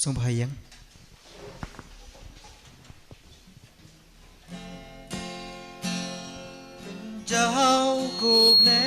ทรงพระเยียงเจ้ากูกแน่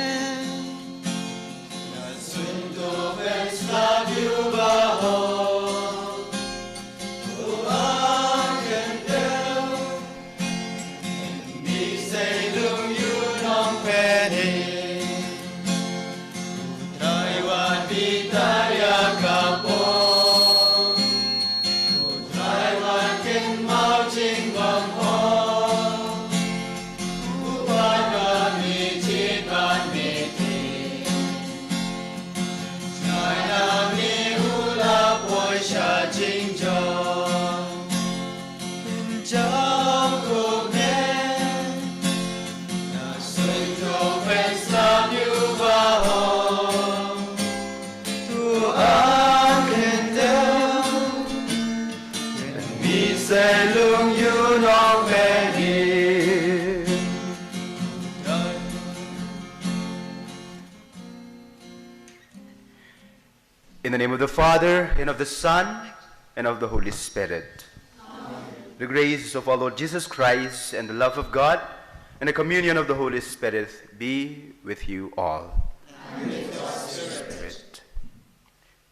In the name of the Father, and of the Son, and of the Holy Spirit. Amen. The grace of our Lord Jesus Christ, and the love of God, and the communion of the Holy Spirit be with you all. Amen. Spirit.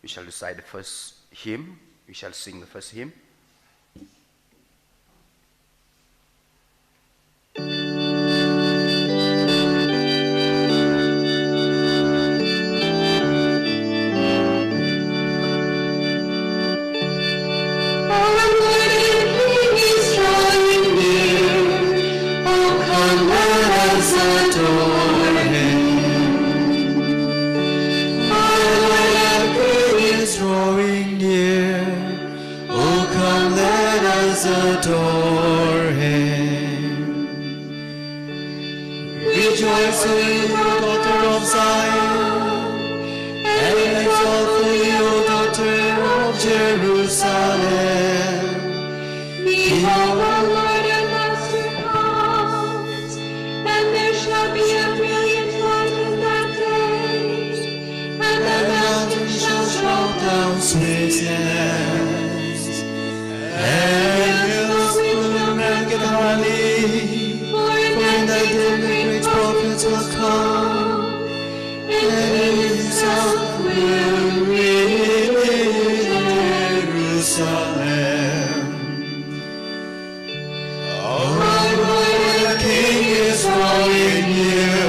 We shall recite the first hymn. We shall sing the first hymn. Adore him. Rejoice, O you daughter of Zion, and exalt thee, O daughter of Jerusalem. Behold, the Lord and Master comes, and there shall be a brilliant light in that day, and the mountains shall shout down sweetness, and hills will make harmony. For in that day the great prophets will come, and himself will reign Jerusalem. Our Lord and King is drawing near.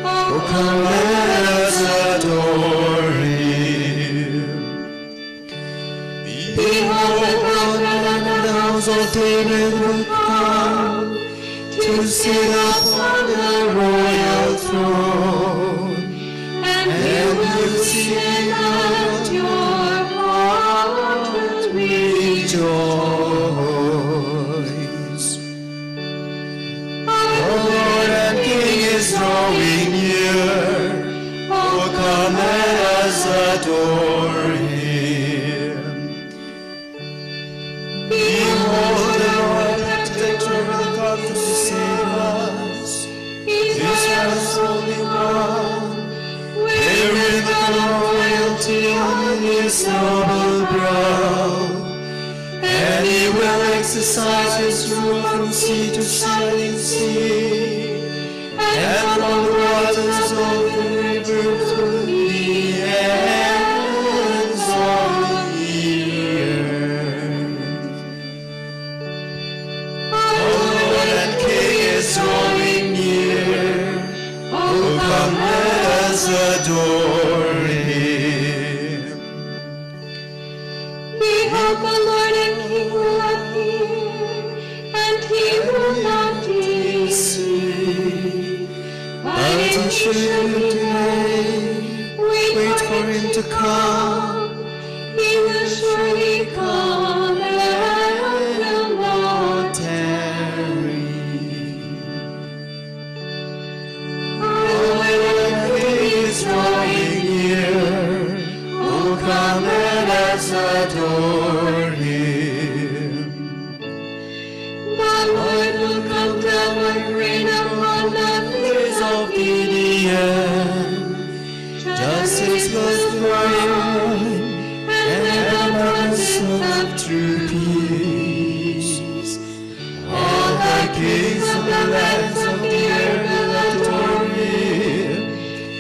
Oh, come, let us adore him. Behold, the throne and the house of David will come to sit upon the royal throne, and will sing out your heart will rejoice. Our Lord and King is drawing near. Oh, come, let us adore him. Behold, the Lord protector will come to save us. Israel's only one, wearing the crown of royalty on his noble brow, and he will exercise his rule from sea to shining sea, and from the waters of the river to the ends of the earth. Our Lord and King is drawing near. Oh, come, let us adore him. Behold, the Lord and King will appear, and he will not deceive. But in today, wait for him to come. He will surely come and will not tarry. Drawing near, oh, come, let us adore him. The Lord will come down like rain upon the face of the earth. Justice goes before him, peace. All the kings of the lands of the earth will adore him,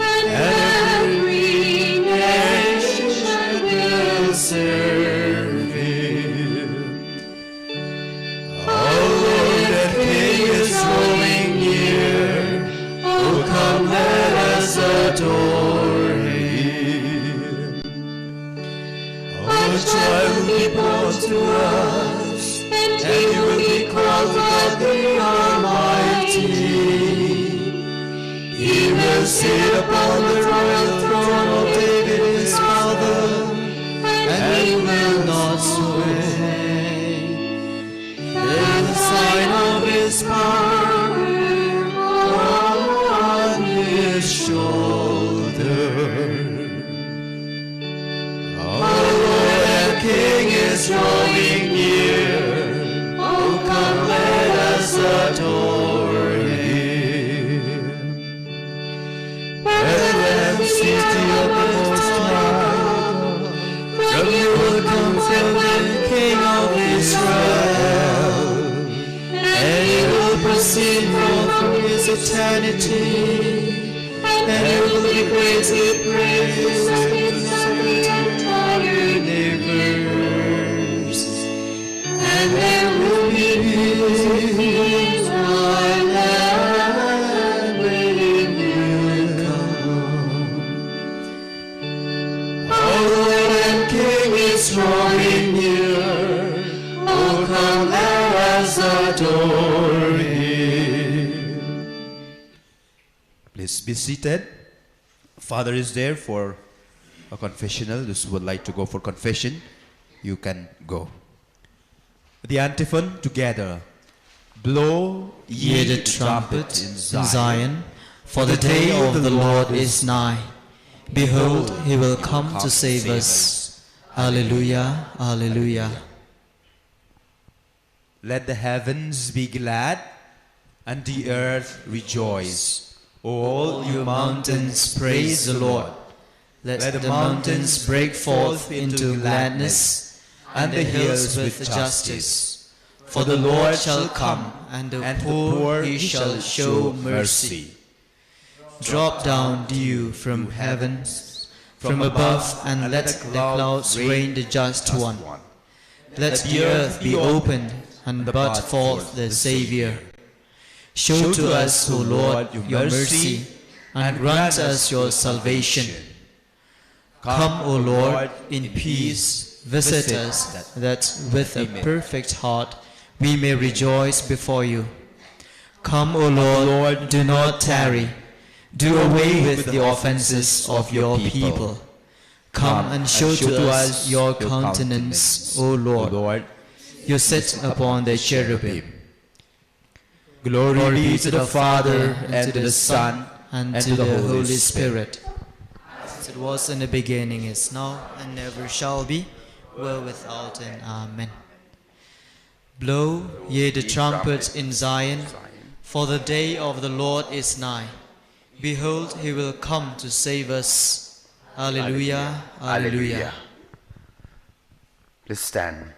and every nation will serve him. Our Lord and King is drawing near. Oh, come, let us adore him. Our child will be born to us, and he will be called God the Almighty. He will sit upon the royal throne of David his father, and he will not sway. There's the sign of his power on his shoulder. Our Lord and King is drawing near. Oh, come, let us adore him. Bethlehem, city of the Most High, from you will come the King of Israel, and he will proceed from his eternity, and he will be greatly praised in the entire universe. And there will be peace in our land when it will come. Our Lord and King is drawing near. Oh, come, let us adore him. Please be seated. Father is there for a confessional. Those who would like to go for confession, you can go. The antiphon together. Blow Ye the trumpet in Zion, for the day of the Lord is nigh. Behold, he will come to save us. Alleluia, alleluia. Let the heavens be glad and the earth rejoice. All you mountains praise the Lord. Let the mountains break forth into gladness, and the hills with justice. For the Lord shall come, and the poor he shall show mercy. Drop down dew from heaven, from above, and let the clouds rain the just one. Let the earth be opened, and bud forth the Saviour. Show to us, O Lord, your mercy, and grant us your salvation. Come, O Lord, in peace, visit us, that with a perfect heart we may rejoice before you. Come, O Lord, do not tarry. Do away with the offenses of your people. Come and show to us your countenance, O Lord. You sit upon the cherubim. Glory be to the Father, and to the Son, and to the Holy Spirit. As it was in the beginning, is now, and never shall be, world without end. Amen. Blow ye the trumpet in Zion, for the day of the Lord is nigh. Behold, he will come to save us. Alleluia, alleluia. Please stand.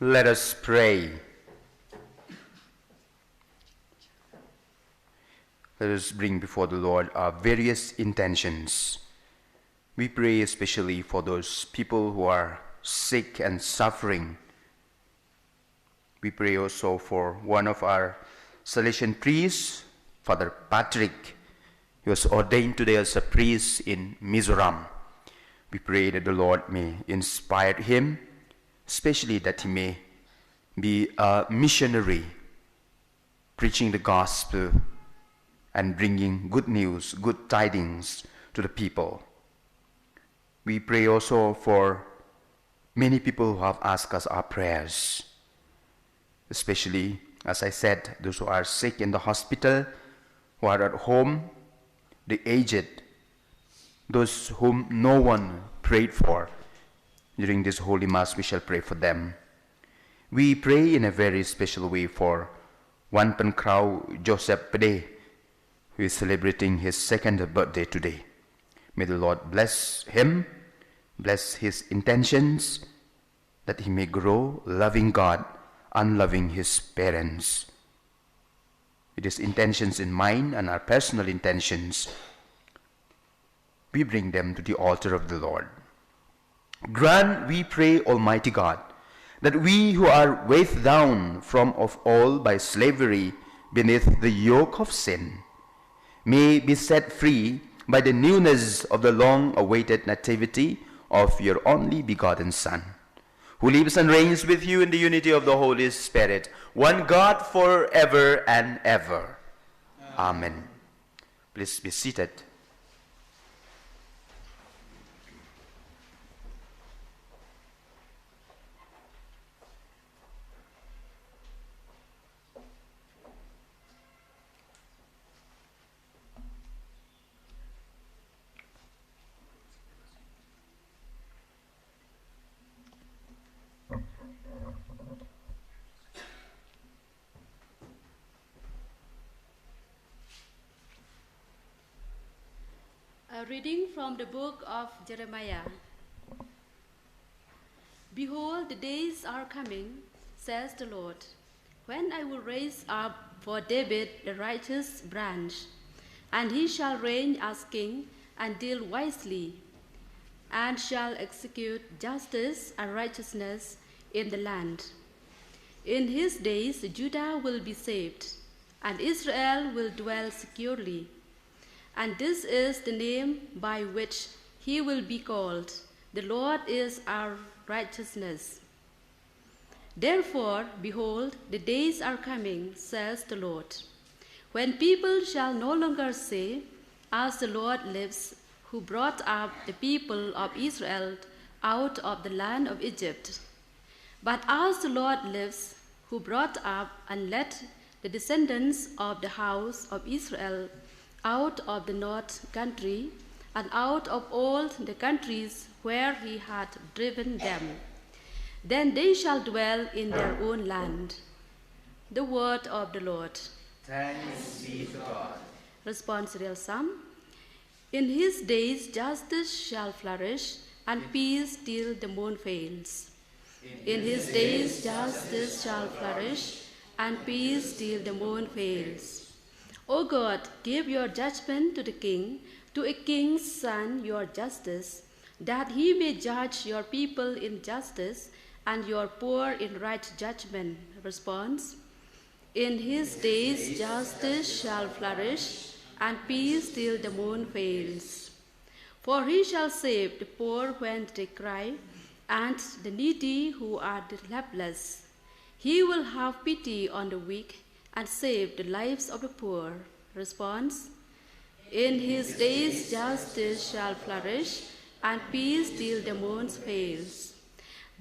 Let us pray. Let us bring before the Lord our various intentions. We pray especially for those people who are sick and suffering. We pray also for one of our Salesian priests, Father Patrick. He was ordained today as a priest in Mizoram. We pray that the Lord may inspire him, especially that he may be a missionary, preaching the gospel and bringing good news, good tidings to the people. We pray also for many people who have asked us our prayers, especially, as I said, those who are sick in the hospital, who are at home, the aged, those whom no one prayed for. During this Holy Mass, we shall pray for them. We pray in a very special way for Wan Pankrao Joseph Pede, who is celebrating his second birthday today. May the Lord bless him, bless his intentions, that he may grow loving God, unloving his parents. With his intentions in mind and our personal intentions, we bring them to the altar of the Lord. Grant, we pray, Almighty God, that we who are weighed down from of all by slavery beneath the yoke of sin may be set free by the newness of the long-awaited nativity of your only begotten Son, who lives and reigns with you in the unity of the Holy Spirit, one God forever and ever. Amen. Please be seated. A reading from the book of Jeremiah. Behold, the days are coming, says the Lord, when I will raise up for David the righteous branch, and he shall reign as king and deal wisely, and shall execute justice and righteousness in the land. In his days Judah will be saved, and Israel will dwell securely. And this is the name by which he will be called: the Lord is our righteousness. Therefore, behold, the days are coming, says the Lord, when people shall no longer say, as the Lord lives, who brought up the people of Israel out of the land of Egypt, but as the Lord lives, who brought up and led the descendants of the house of Israel out of the north country, and out of all the countries where he had driven them. Then they shall dwell in their own land. The word of the Lord. Thanks be to God. Responsorial Psalm. In his days justice shall flourish, and peace till the moon fails. In his days justice shall flourish, and peace till the moon fails. O God, give your judgment to the king, to a king's son your justice, that he may judge your people in justice and your poor in right judgment. Response. In his days justice shall flourish, and peace till the moon fails. For he shall save the poor when they cry, and the needy who are helpless. He will have pity on the weak, and save the lives of the poor. Response. In his days justice shall flourish, and peace till the moon fails.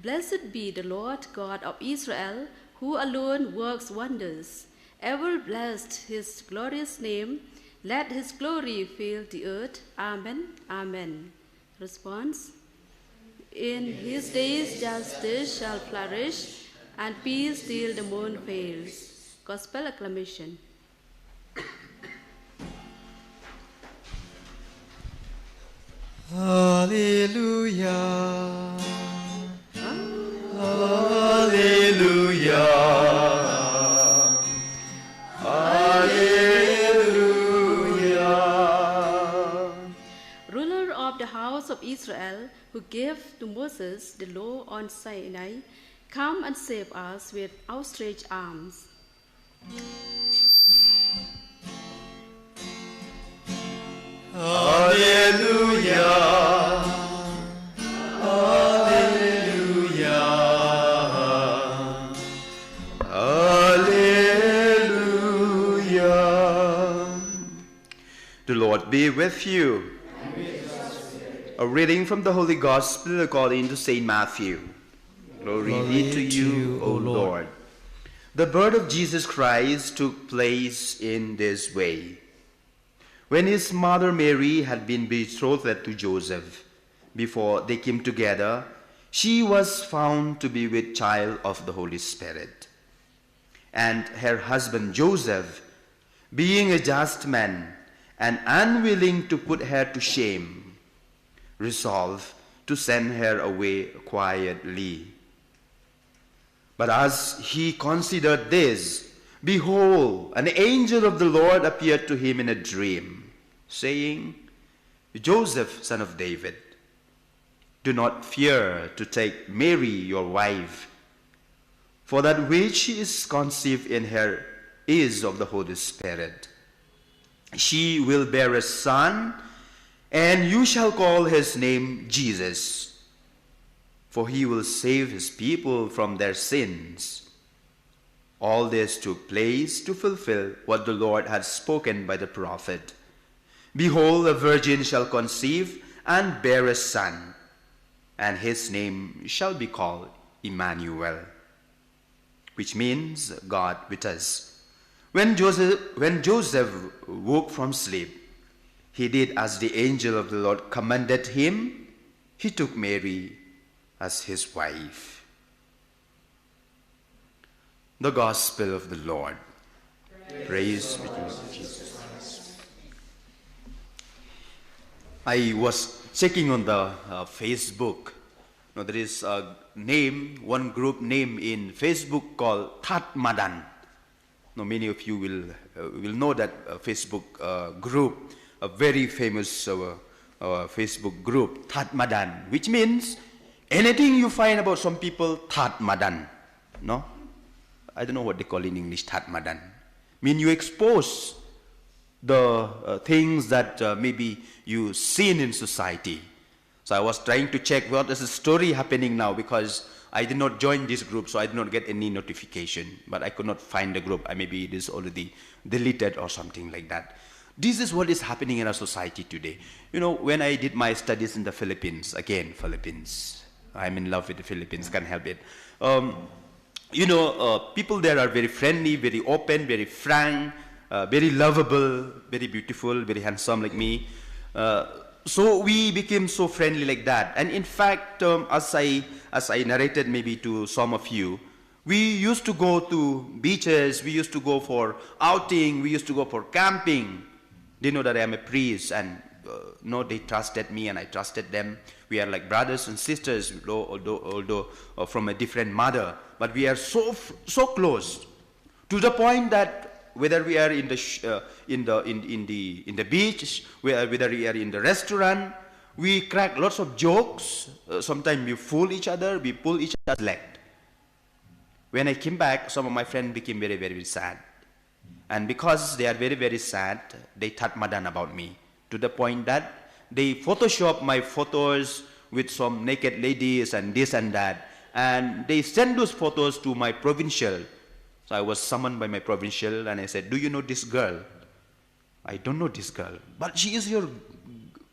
Blessed be the Lord God of Israel, who alone works wonders. Ever blessed his glorious name. Let his glory fill the earth. Amen. Amen. Response. In his days justice shall flourish, and peace till the moon fails. Gospel acclamation. Hallelujah. Hallelujah. Hallelujah. Ruler of the house of Israel, who gave to Moses the law on Sinai, come and save us with outstretched arms. Hallelujah. Hallelujah. Hallelujah. The Lord be with you. And with your spirit. A reading from the Holy Gospel according to St. Matthew. Glory be to you, O Lord. The birth of Jesus Christ took place in this way. When his mother Mary had been betrothed to Joseph, before they came together, she was found to be with child of the Holy Spirit. And her husband Joseph, being a just man and unwilling to put her to shame, resolved to send her away quietly. But as he considered this, behold, an angel of the Lord appeared to him in a dream, saying, Joseph, son of David, do not fear to take Mary your wife, for that which is conceived in her is of the Holy Spirit. She will bear a son, and you shall call his name Jesus, for he will save his people from their sins. All this took place to fulfill what the Lord had spoken by the prophet. Behold, a virgin shall conceive and bear a son, and his name shall be called Emmanuel, which means God with us. When Joseph woke from sleep, he did as the angel of the Lord commanded him. He took Mary as his wife. The Gospel of the Lord. Praise be to you, Jesus Christ. I was checking on the Facebook. Now, there is a name, one group name in Facebook called That Madan. Now, many of you will know that Facebook group, a very famous Facebook group, That Madan, which means anything you find about some people, That Madan. No? I don't know what they call in English, That Madan. Mean you expose the things that maybe you seen in society. So I was trying to check what is the story happening now, because I did not join this group, so I did not get any notification. But I could not find the group. Maybe it is already deleted or something like that. This is what is happening in our society today. You know, when I did my studies in the Philippines, again, Philippines, I'm in love with the Philippines, can't help it. You know, people there are very friendly, very open, very frank, very lovable, very beautiful, very handsome like me. So we became so friendly like that. And in fact, as I narrated maybe to some of you, we used to go to beaches, we used to go for outing, we used to go for camping. They know that I am a priest, and no, they trusted me and I trusted them. We are like brothers and sisters, although from a different mother, but we are so close, to the point that whether we are in the beach, whether we are in the restaurant, we crack lots of jokes. Sometimes we fool each other, we pull each other's leg. When I came back, some of my friends became very, very sad. And because they are very, very sad, they thought madan about me, to the point that they Photoshop my photos with some naked ladies and this and that. And they send those photos to my provincial. So I was summoned by my provincial and I said, do you know this girl? I don't know this girl. But she is your,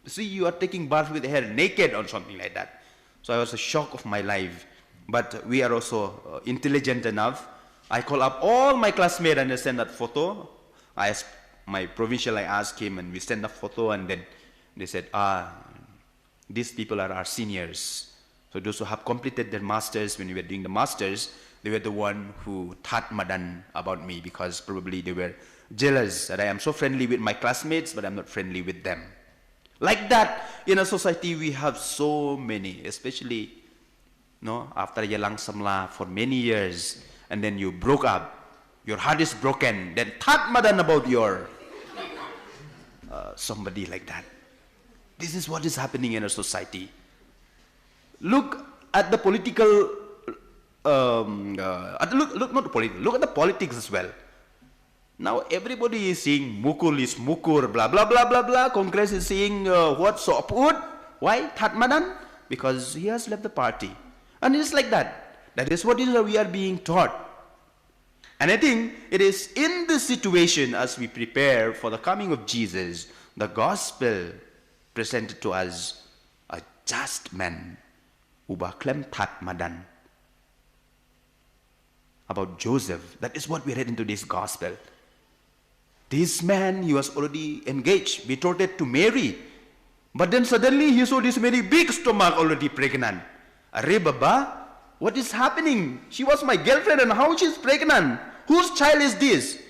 see, you are taking bath with her naked or something like that. So I was a shock of my life. But we are also intelligent enough. I call up all my classmates and I send that photo. I asked my provincial, I asked him, and we send a photo, and then they said, these people are our seniors. So those who have completed their masters, when we were doing the masters, they were the one who thought madan about me, because probably they were jealous that I am so friendly with my classmates, but I'm not friendly with them. Like that, in a society we have so many, especially after Yalang Samla for many years, and then you broke up, your heart is broken, then thought madan about your somebody like that. This is what is happening in our society. Look at the political, look at the politics as well. Now everybody is saying mukul is mukur, blah, blah, blah, blah, blah. Congress is saying what, sopud. Why? That madan? Because he has left the party. And it's like that. That is what we are being taught. And I think it is in this situation, as we prepare for the coming of Jesus, the gospel presented to us a just man, ubaklem tat madan, about Joseph. That is what we read into this gospel. This man, he was already engaged, betrothed to Mary. But then suddenly he saw this very big stomach already pregnant. Arre baba, what is happening? She was my girlfriend and how she is pregnant? Whose child is this?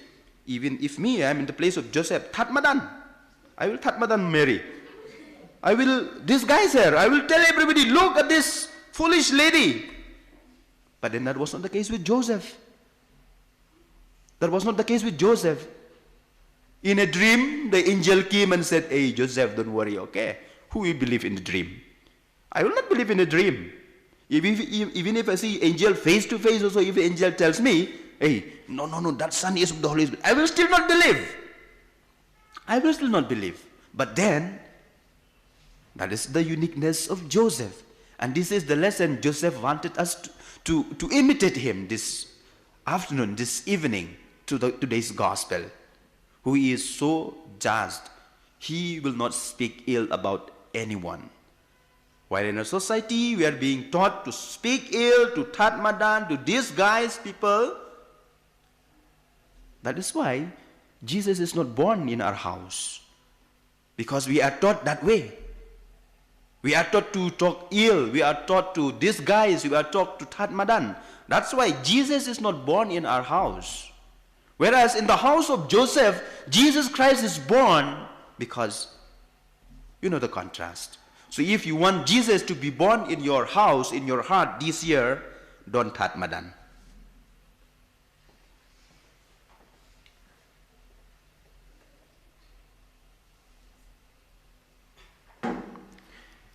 Even if me, I am in the place of Joseph, tat madan. I will tat madan Mary. I will disguise her. I will tell everybody, look at this foolish lady. But then that was not the case with Joseph. That was not the case with Joseph. In a dream, the angel came and said, hey, Joseph, don't worry, okay? Who will believe in the dream? I will not believe in a dream. Even if I see angel face to face, also if the angel tells me, hey, no, that son is of the Holy Spirit, I will still not believe. I will still not believe. But then, that is the uniqueness of Joseph. And this is the lesson Joseph wanted us to imitate him this afternoon, this evening, to today's gospel. Who is so just, he will not speak ill about anyone. While in a society, we are being taught to speak ill, to tatmadan, to disguise people. That is why Jesus is not born in our house. Because we are taught that way. We are taught to talk ill. We are taught to disguise. We are taught to tatmadan. That's why Jesus is not born in our house. Whereas in the house of Joseph, Jesus Christ is born because, you know the contrast. So if you want Jesus to be born in your house, in your heart this year, don't tatmadan.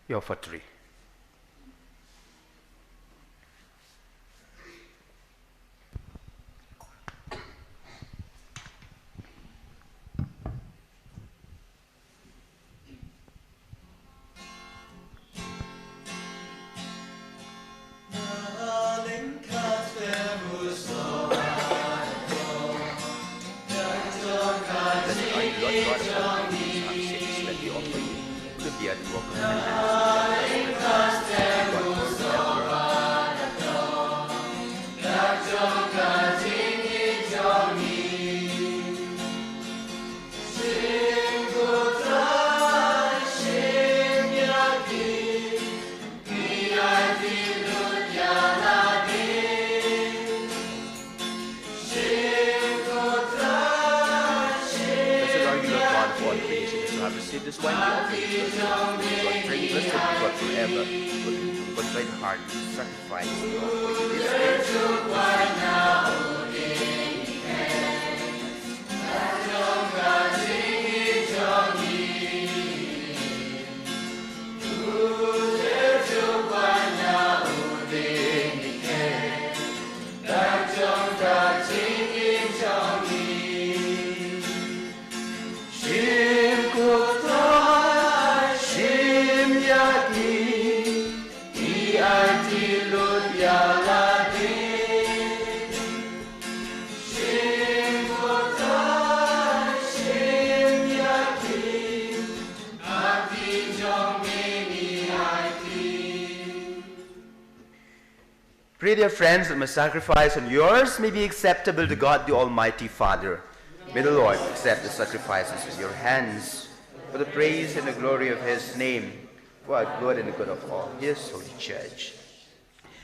You're for 3. This wine be offered to God, pray blessed be God forever, but thy heart sacrifice the offering this Pray, dear friends, that my sacrifice and yours may be acceptable to God the Almighty Father. May the Lord accept the sacrifices with your hands for the praise and the glory of his name, for our good and the good of all his holy church.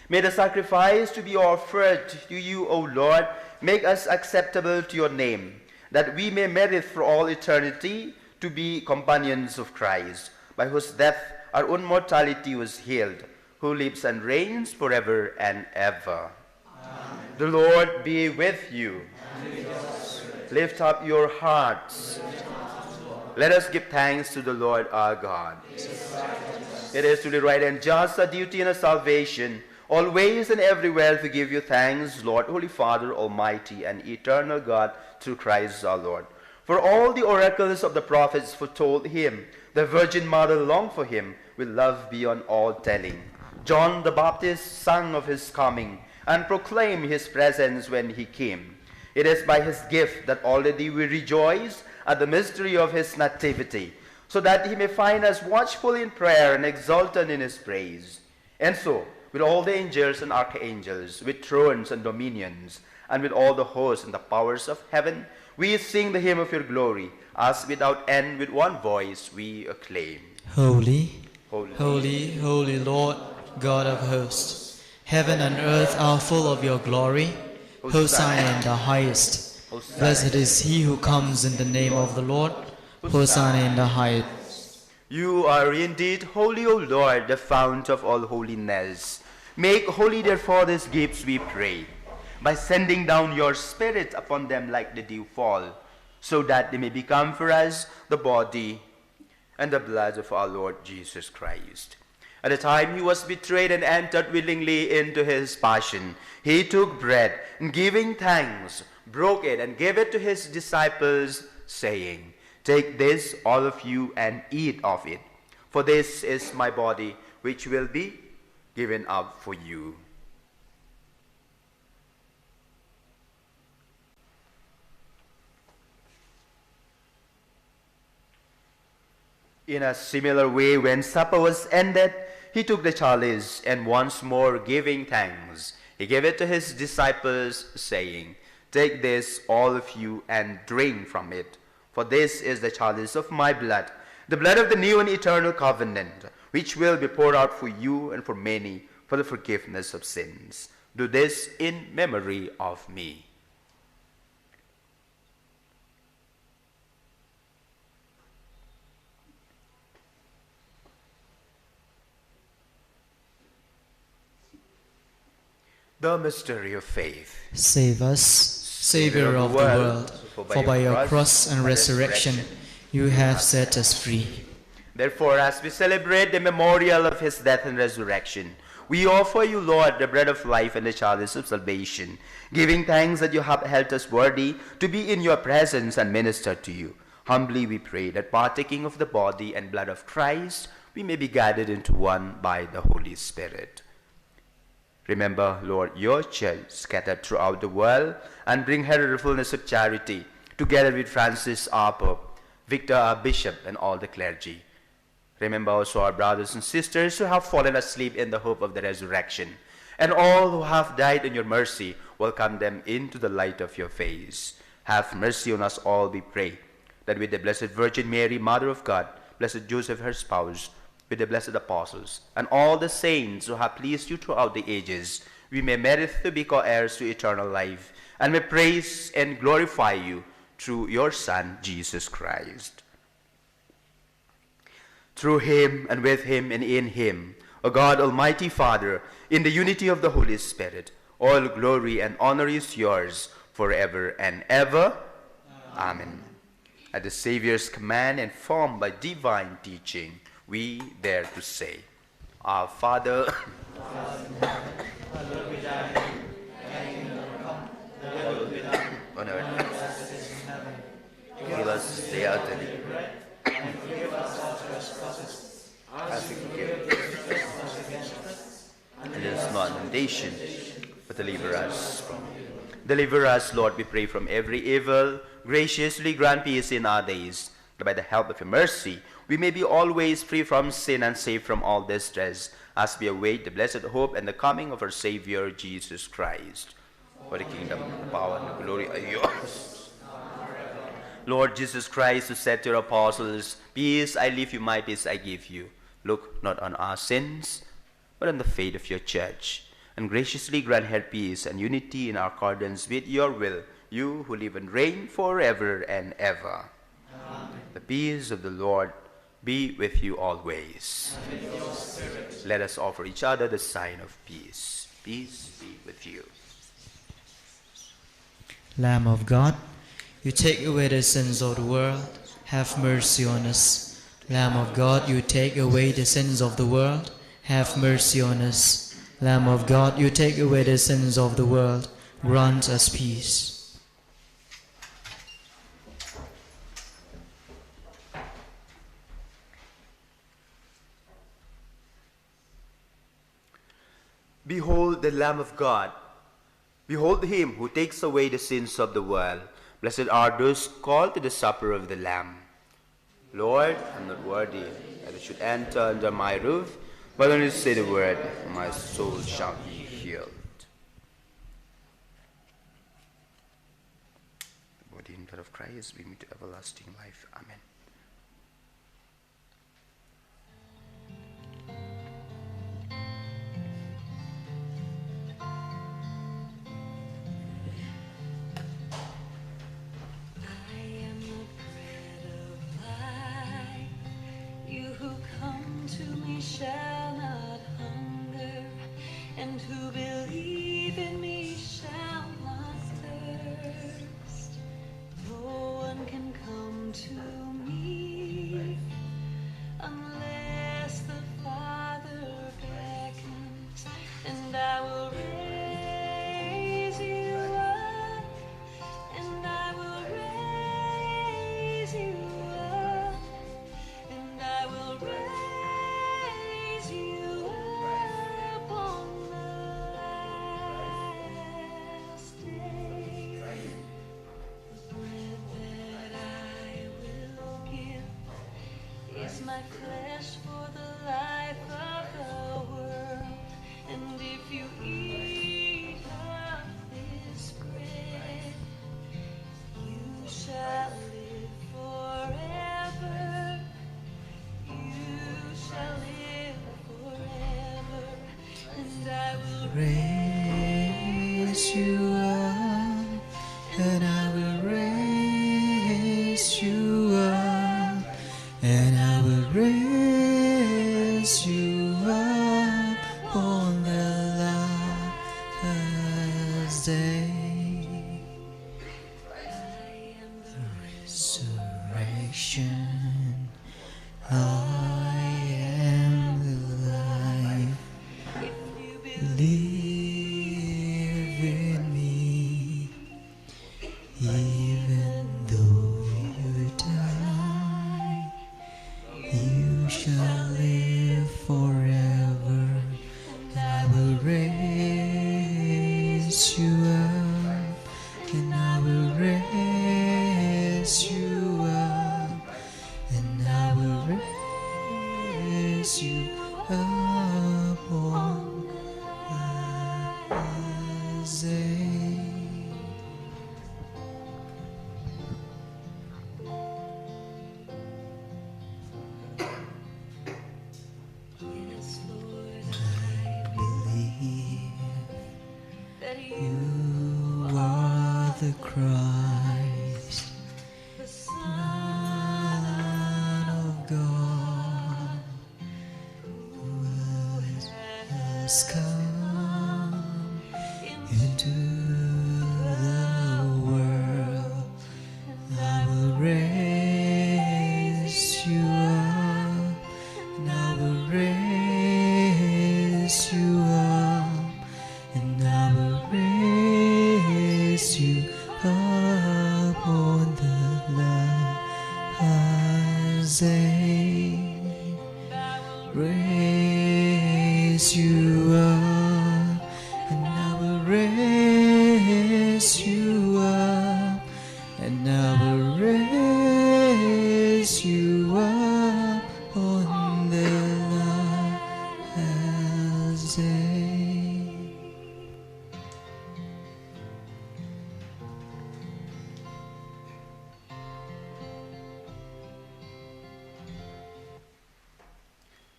May the sacrifice to be offered to you, O Lord, make us acceptable to your name, that we may merit for all eternity to be companions of Christ, by whose death our own mortality was healed, who lives and reigns forever and ever. Amen. The Lord be with you. Lift up your hearts. Let us give thanks to the Lord our God. It is truly right and just, a duty and a salvation, always and everywhere to give you thanks, Lord, Holy Father, Almighty and eternal God, through Christ our Lord. For all the oracles of the prophets foretold him, the Virgin Mother longed for him with love beyond all telling. John the Baptist sang of his coming and proclaimed his presence when he came. It is by his gift that already we rejoice at the mystery of his nativity, so that he may find us watchful in prayer and exultant in his praise. And so, with all the angels and archangels, with thrones and dominions, and with all the hosts and the powers of heaven, we sing the hymn of your glory, as without end with one voice we acclaim. Holy, holy, holy, holy Lord, God of hosts, heaven and earth are full of your glory. Hosanna in the highest. Blessed is he who comes in the name of the Lord. Hosanna in the highest. You are indeed holy, O Lord, the fount of all holiness. Make holy therefore these gifts, we pray, by sending down your Spirit upon them like the dew fall, so that they may become for us the body and the blood of our Lord Jesus Christ. At the time he was betrayed and entered willingly into his passion, he took bread, and giving thanks, broke it and gave it to his disciples, saying, "Take this, all of you, and eat of it, for this is my body, which will be given up for you." In a similar way, when supper was ended, he took the chalice, and once more giving thanks, he gave it to his disciples, saying, "Take this, all of you, and drink from it, for this is the chalice of my blood, the blood of the new and eternal covenant, which will be poured out for you and for many for the forgiveness of sins. Do this in memory of me." The mystery of faith. Save us, Savior of the world, for by your cross and resurrection you have set us free. Therefore, as we celebrate the memorial of his death and resurrection, we offer you, Lord, the bread of life and the chalice of salvation, giving thanks that you have held us worthy to be in your presence and minister to you. Humbly we pray that, partaking of the body and blood of Christ, we may be gathered into one by the Holy Spirit. Remember, Lord, your church scattered throughout the world, and bring her the fullness of charity, together with Francis our Pope, Victor our Bishop, and all the clergy. Remember also our brothers and sisters who have fallen asleep in the hope of the resurrection, and all who have died in your mercy, welcome them into the light of your face. Have mercy on us all, we pray, that with the Blessed Virgin Mary, Mother of God, Blessed Joseph, her spouse, with the blessed apostles, and all the saints who have pleased you throughout the ages, we may merit to be co-heirs to eternal life, and may praise and glorify you through your Son, Jesus Christ. Through him, and with him, and in him, O God, Almighty Father, in the unity of the Holy Spirit, all glory and honor is yours forever and ever. Amen. At the Savior's command and formed by divine teaching, we dare to say, Our Father, hallowed be thy name, thy kingdom come, thy will be done, on earth as it is in heaven. give us this day our daily bread, And forgive us our trespasses, as we forgive, those who trespass against us. and lead us not into temptation, but deliver us from evil. Deliver us, Lord, we pray, from every evil. Graciously grant peace in our days, that by the help of your mercy we may be always free from sin and safe from all distress, as we await the blessed hope and the coming of our Savior, Jesus Christ. For the kingdom, the power, and the glory are yours. Lord Jesus Christ, who said to your apostles, "Peace I leave you, my peace I give you," look not on our sins, but on the faith of your church, and graciously grant her peace and unity in accordance with your will, you who live and reign forever and ever. Amen. The peace of the Lord be with you always. And with your spirit. Let us offer each other the sign of peace. Peace be with you. Lamb of God, you take away the sins of the world, have mercy on us. Lamb of God, you take away the sins of the world, have mercy on us. Lamb of God, you take away the sins of the world, grant us peace. Behold the Lamb of God. Behold him who takes away the sins of the world. Blessed are those called to the supper of the Lamb. Lord, I am not worthy that you should enter under my roof, but only say the word, and my soul shall be healed. The body and blood of Christ bring me to everlasting life. Amen. Shall not hunger, and my flesh for the life of the world. And if you eat of this bread, you shall live forever. You shall live forever. And I will raise you up, and I will raise you up, and I will raise you up on the last day. Resurrection, I am the life. Believe in me, even though you die, you shall live forever. I will raise you up, and I will raise you up, and I will raise you up on the last day. Yes, Lord, I believe that you are the Christ, the Son Son of God, who has come into the world. I will raise you up, and I will raise you up, and I will raise you up on the last day. Raise you up, and I will raise you up, and I will raise you up on the last day.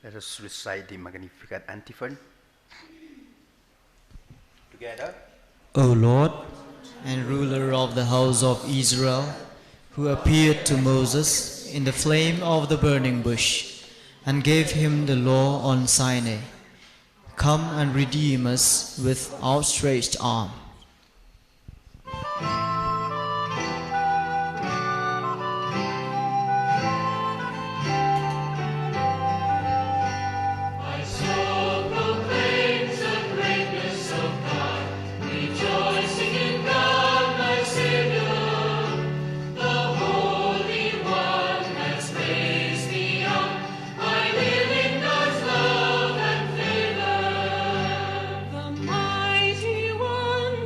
Let us recite the Magnificat antiphon together. O Lord, and ruler of the house of Israel, who appeared to Moses in the flame of the burning bush, and gave him the law on Sinai, come and redeem us with outstretched arm. the mighty one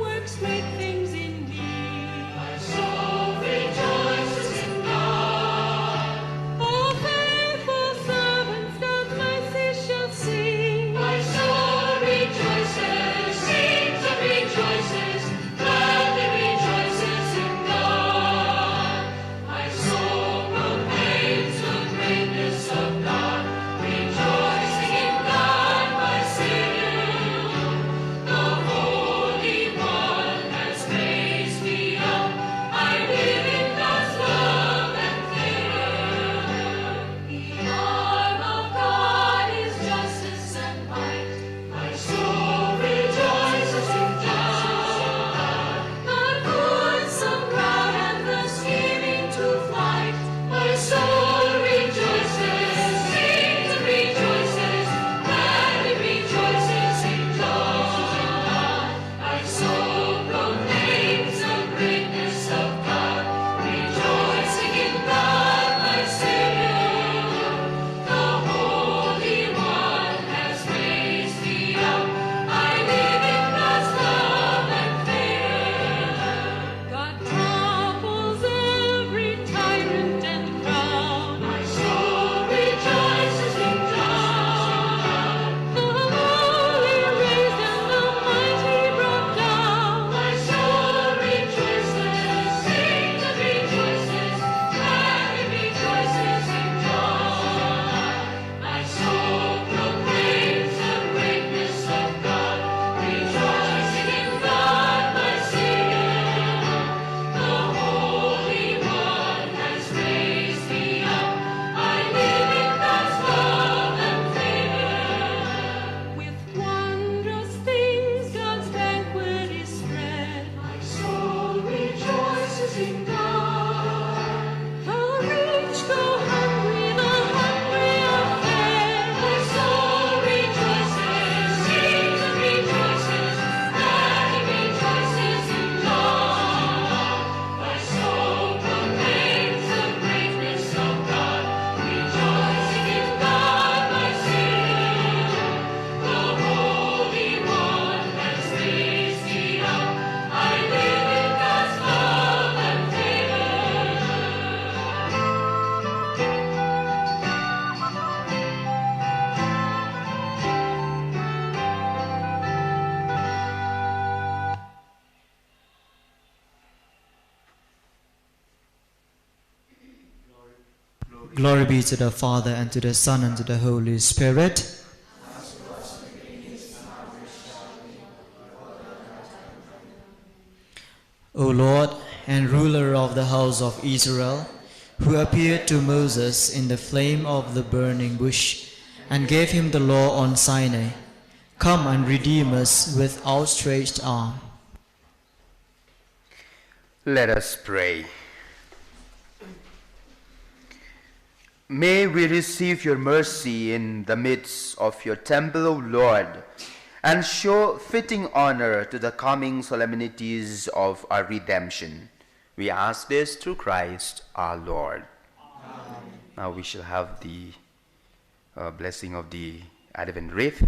Glory be to the Father, and to the Son, and to the Holy Spirit. O Lord, and ruler of the house of Israel, who appeared to Moses in the flame of the burning bush, and gave him the law on Sinai, come and redeem us with outstretched arm. Let us pray. May we receive your mercy in the midst of your temple, O Lord, and show fitting honor to the coming solemnities of our redemption. We ask this through Christ our Lord. Amen. Now we shall have the blessing of the Advent wreath.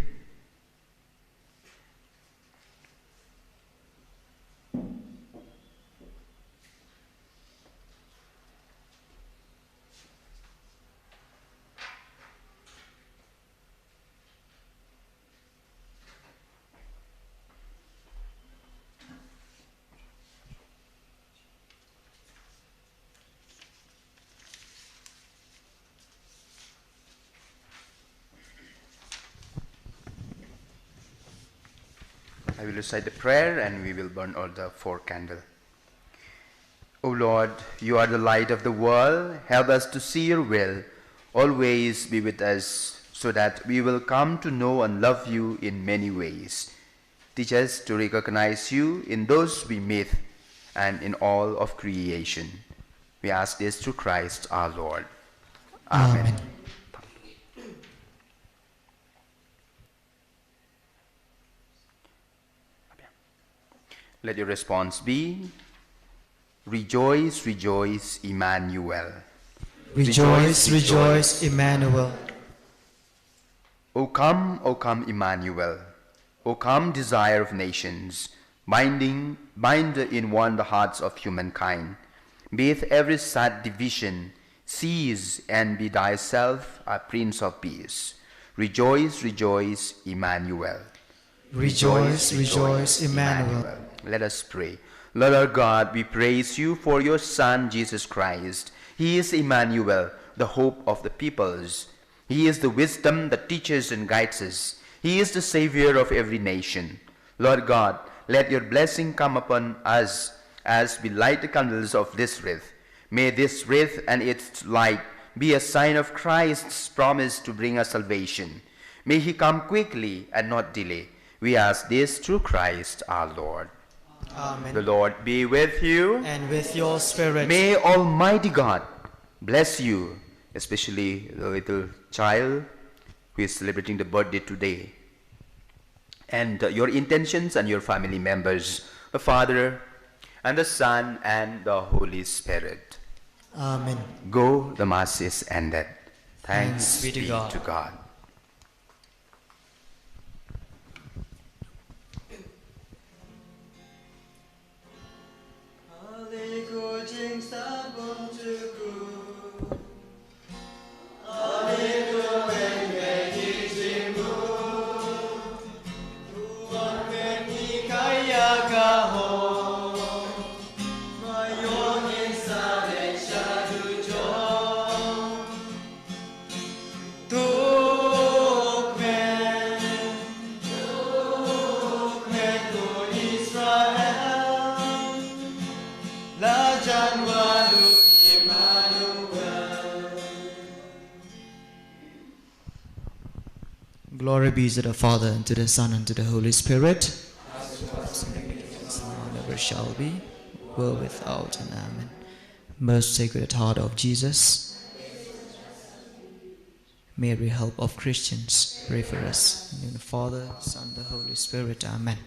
I will recite the prayer and we will burn all the 4 candles. O Lord, you are the light of the world. Help us to see your will. Always be with us so that we will come to know and love you in many ways. Teach us to recognize you in those we meet and in all of creation. We ask this through Christ our Lord. Amen. Amen. Let your response be, rejoice, rejoice, Emmanuel. Rejoice, rejoice, Emmanuel. O come, Emmanuel. O come, desire of nations, bind in one the hearts of humankind. Beneath every sad division, cease and be thyself a Prince of Peace. Rejoice, rejoice, Emmanuel. Rejoice, rejoice, Emmanuel. Let us pray. Lord our God, we praise you for your Son, Jesus Christ. He is Emmanuel, the hope of the peoples. He is the wisdom that teaches and guides us. He is the Savior of every nation. Lord God, let your blessing come upon us as we light the candles of this wreath. May this wreath and its light be a sign of Christ's promise to bring us salvation. May he come quickly and not delay. We ask this through Christ our Lord. Amen. The Lord be with you. And with your spirit. May Almighty God bless you, especially the little child who is celebrating the birthday today, and your intentions and your family members, the Father and the Son and the Holy Spirit. Amen. Go, the Mass is ended. Thanks be to God. To God. Glory be to the Father, and to the Son, and to the Holy Spirit. As it was in the beginning, is now, and ever shall be, world without end. Amen. Most Sacred Heart of Jesus, Mary, help of Christians, pray for us. In the name of the Father, Son, and the Holy Spirit. Amen.